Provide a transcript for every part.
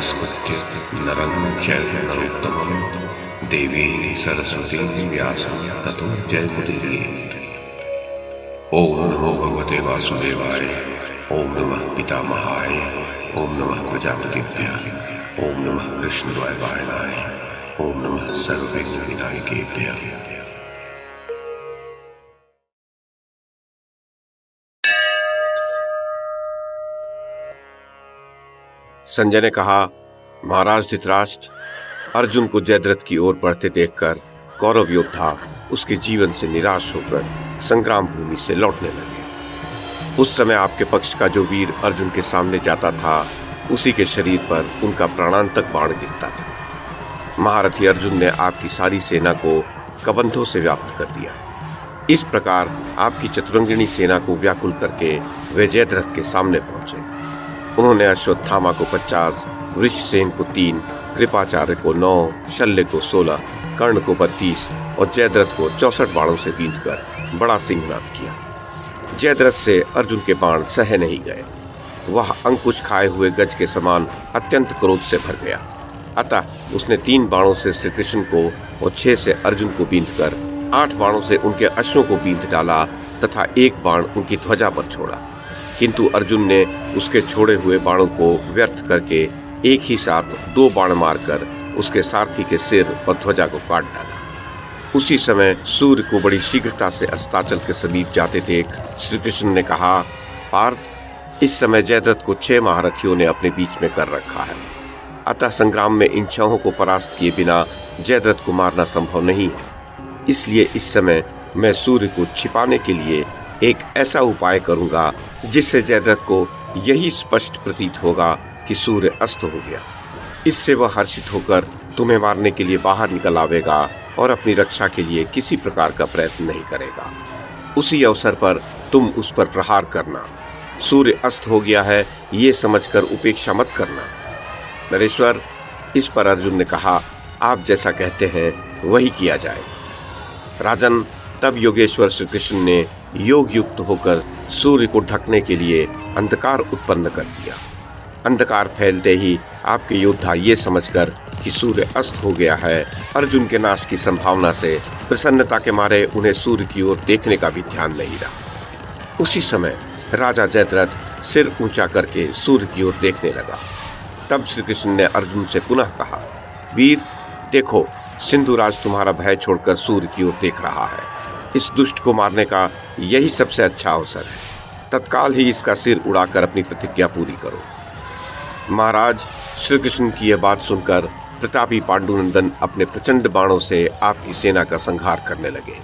नमस्कृत्य नरं चैव नरोत्तमं देवीं सरस्वतीं व्यासं ततो जयमुदीरयेत्। ओम नमो भगवते वासुदेवाय। ओम नमः पितामहाय। ओम नमः प्रजापतिभ्यः। ओम नमः कृष्णद्वैपायनाय। ओम नमः सर्वविघ्नविनायकेभ्यः। संजय ने कहा, महाराज धृतराष्ट्र, अर्जुन को जयद्रथ की ओर बढ़ते देखकर कौरव योद्धा उसके जीवन से निराश होकर संग्राम भूमि से लौटने लगे। उस समय आपके पक्ष का जो वीर अर्जुन के सामने जाता था, उसी के शरीर पर उनका प्राणांतक बाण गिरता था। महारथी अर्जुन ने आपकी सारी सेना को कबंधों से व्याप्त कर दिया। इस प्रकार आपकी चतुरंगिणी सेना को व्याकुल करके वे जयद्रथ के सामने पहुंचे। उन्होंने अश्वत्थामा को 50, वृषसेन को 3, कृपाचार्य को 9, शल्य को 16, कर्ण को 32 और जयद्रथ को 64 बाणों से बींधकर बड़ा सिंहनाद किया। जयद्रथ से अर्जुन के बाण सह नहीं गए। वह अंकुश खाए हुए गज के समान अत्यंत क्रोध से भर गया। अतः उसने 3 बाणों से श्री कृष्ण को और 6 से अर्जुन को बींधकर 8 बाणों से उनके अश्वों को बींध डाला तथा 1 बाण उनकी ध्वजा पर छोड़ा। किंतु अर्जुन ने उसके छोड़े हुए बाणों को व्यर्थ करके एक ही साथ 2 बाण मारकर उसके सारथी के सिर और ध्वजा को काट डाला। उसी समय सूर्य को बड़ी शीघ्रता से अस्ताचल के समीप जाते देख श्री कृष्ण ने कहा, पार्थ, इस समय जयद्रथ को 6 महारथियों ने अपने बीच में कर रखा है। अतः संग्राम में इन 6 को परास्त किए बिना जयद्रथ को मारना संभव नहीं है। इसलिए इस समय मैं सूर्य को छिपाने के लिए एक ऐसा उपाय करूंगा जिससे जयद्रथ को यही स्पष्ट प्रतीत होगा कि सूर्य अस्त हो गया। इससे वह हर्षित होकर तुम्हें मारने के लिए बाहर निकल आवेगा और अपनी रक्षा के लिए किसी प्रकार का प्रयत्न नहीं करेगा। उसी अवसर पर तुम उस पर प्रहार करना। सूर्य अस्त हो गया है ये समझकर उपेक्षा मत करना। नरेश्वर, इस पर अर्जुन ने कहा, आप जैसा कहते हैं वही किया जाए। राजन, तब योगेश्वर श्री कृष्ण ने योग युक्त होकर सूर्य को ढकने के लिए अंधकार उत्पन्न कर दिया। अंधकार फैलते ही आपके योद्धा ये समझकर कि सूर्य अस्त हो गया है, अर्जुन के नाश की संभावना से प्रसन्नता के मारे उन्हें सूर्य की ओर देखने का भी ध्यान नहीं रहा। उसी समय राजा जयद्रथ सिर ऊंचा करके सूर्य की ओर देखने लगा। तब श्री कृष्ण ने अर्जुन से पुनः कहा, वीर, देखो, सिंधुराज तुम्हारा भय छोड़कर सूर्य की ओर देख रहा है। इस दुष्ट को मारने का यही सबसे अच्छा अवसर है। तत्काल ही इसका सिर उड़ाकर अपनी प्रतिज्ञा पूरी करो। महाराज, श्री कृष्ण की यह बात सुनकर प्रतापी पांडुनंदन अपने प्रचंड बाणों से आपकी सेना का संहार करने लगे।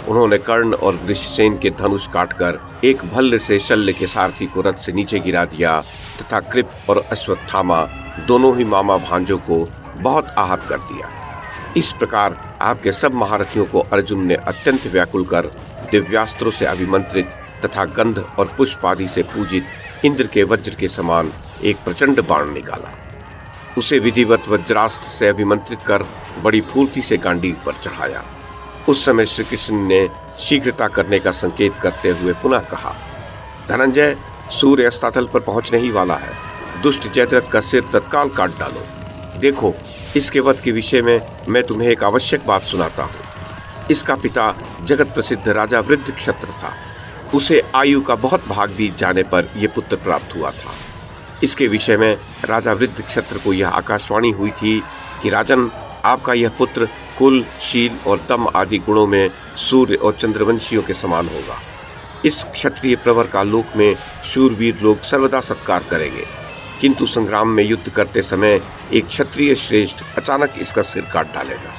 उन्होंने कर्ण और वृषसेन के धनुष काटकर एक भल्ल से शल्य के सारथी को रथ से नीचे गिरा दिया तथा कृप और अश्वत्थामा दोनों ही मामा भांजों को बहुत आहत कर दिया। इस प्रकार आपके सब महारथियों को अर्जुन ने अत्यंत व्याकुल कर दिव्यास्त्रों से अभिमंत्रित तथा गंध और पुष्प आदि से पूजित इंद्र के वज्र के समान एक प्रचंड बाण निकाला। उसे विधिवत वज्रास्त्र से अभिमंत्रित कर बड़ी फूर्ति से गांडीव पर चढ़ाया। उस समय श्री कृष्ण ने शीघ्रता करने का संकेत करते हुए पुनः कहा, धनंजय, सूर्य अस्ताचल पर पहुंचने ही वाला है। दुष्ट जयद्रथ का सिर तत्काल काट डालो। देखो, इसके वध के विषय में मैं तुम्हें एक आवश्यक बात सुनाता हूँ। इसका पिता जगत प्रसिद्ध राजा वृद्धक्षत्र था। उसे आयु का बहुत भाग बीत जाने पर यह पुत्र प्राप्त हुआ था। इसके विषय में राजा वृद्धक्षत्र को यह आकाशवाणी हुई थी कि राजन, आपका यह पुत्र कुल, शील और दम आदि गुणों में सूर्य और चंद्रवंशियों के समान होगा। इस क्षत्रिय प्रवर का लोक में शूरवीर लोग सर्वदा सत्कार करेंगे, किंतु संग्राम में युद्ध करते समय एक क्षत्रिय श्रेष्ठ अचानक इसका सिर काट डालेगा।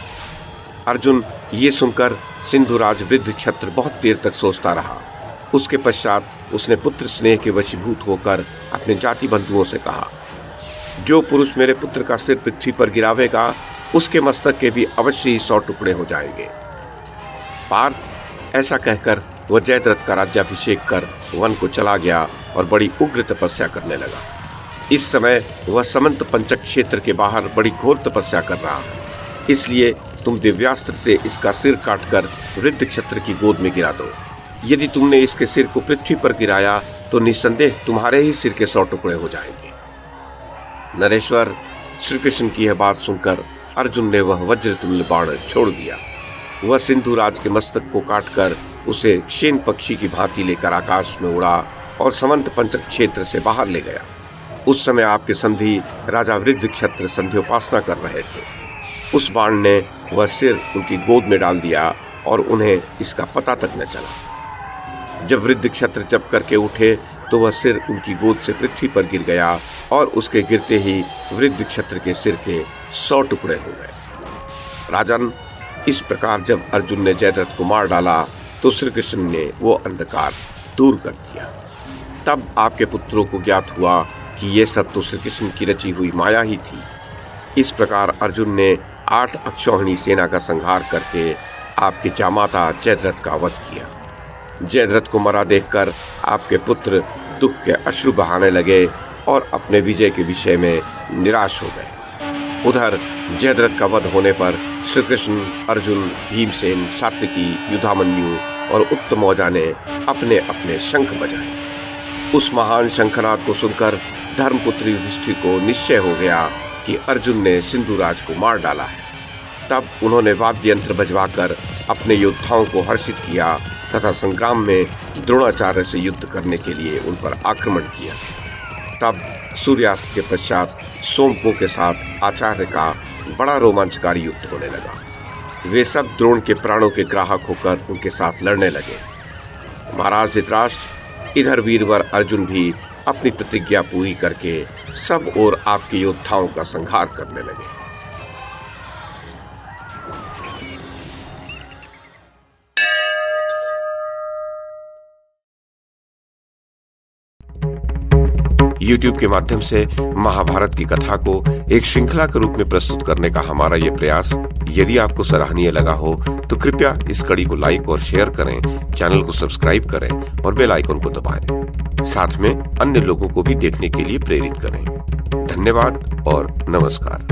अर्जुन, ये सुनकर सिंधुराज वृद्धक्षत्र बहुत देर तक सोचता रहा। उसके पश्चात उसने पुत्र स्नेह के वशीभूत होकर अपने जाति बंधुओं से कहा, जो पुरुष मेरे पुत्र का सिर पृथ्वी पर गिरावेगा उसके मस्तक के भी अवश्य ही 100 टुकड़े हो जाएंगे। पार्थ, ऐसा कहकर वह जयद्रथ का राज्याभिषेक कर वन को चला गया और बड़ी उग्र तपस्या करने लगा। इस समय वह समंत पंचक क्षेत्र के बाहर बड़ी घोर तपस्या कर रहा है। इसलिए तुम दिव्यास्त्र से इसका सिर काटकर वृद्धक्षत्र की गोद में गिरा दो। यदि तुमने इसके सिर को पृथ्वी पर गिराया तो निस्संदेह तुम्हारे ही सिर के 100 टुकड़े हो जाएंगे। नरेश्वर, श्री कृष्ण की यह बात सुनकर अर्जुन ने वह वज्रतुल्य बाण छोड़ दिया। वह सिंधुराज के मस्तक को काटकर उसे क्षेन पक्षी की भांति लेकर आकाश में उड़ा और समंत पंचक क्षेत्र से बाहर ले गया। उस समय आपके संधि राजा वृद्धक्षत्र संध्योपासना कर रहे थे। उस बाण ने वह सिर उनकी गोद में डाल दिया और उन्हें इसका पता तक न चला। जब वृद्धक्षत्र जप करके उठे तो वह सिर उनकी गोद से पृथ्वी पर गिर गया और उसके गिरते ही वृद्धक्षत्र के सिर के 100 टुकड़े हो गए। राजन, इस प्रकार जब अर्जुन ने जयद्रथ को मार डाला तो श्री कृष्ण ने वो अंधकार दूर कर दिया। तब आपके पुत्रों को ज्ञात हुआ कि ये सब तो श्री कृष्ण की रची हुई माया ही थी। इस प्रकार अर्जुन ने 8 अक्षौहिणी सेना का संहार करके आपके जामाता जयद्रथ का वध किया। जयद्रथ को मरा देखकर आपके पुत्र दुख के अश्रु बहाने लगे और अपने विजय के विषय में निराश हो गए। उधर जयद्रथ का वध होने पर श्री कृष्ण, अर्जुन, भीमसेन, सात्विकी, युधामन्यु और उत्तमौजा ने अपने अपने शंख बजाए। उस महान शंखनाद को सुनकर धर्मपुत्र युधिष्ठिर को निश्चय हो गया कि अर्जुन ने सिंधुराज को मार डाला है। तब उन्होंने वाद्य यंत्र बजवाकर अपने योद्धाओं को हर्षित किया तथा संग्राम में द्रोणाचार्य से युद्ध करने के लिए उन पर आक्रमण किया। तब सूर्यास्त के पश्चात सोमकों के साथ आचार्य का बड़ा रोमांचकारी युद्ध होने लगा। वे सब द्रोण के प्राणों के ग्राहक होकर उनके साथ लड़ने लगे। महाराज धृतराष्ट्र, इधर वीरवर अर्जुन भी अपनी प्रतिज्ञा पूरी करके सब ओर आपके योद्धाओं का संहार करने लगे। YouTube के माध्यम से महाभारत की कथा को एक श्रृंखला के रूप में प्रस्तुत करने का हमारा ये प्रयास यदि आपको सराहनीय लगा हो तो कृपया इस कड़ी को लाइक और शेयर करें, चैनल को सब्सक्राइब करें और बेल आइकन को दबाएं। साथ में अन्य लोगों को भी देखने के लिए प्रेरित करें। धन्यवाद और नमस्कार।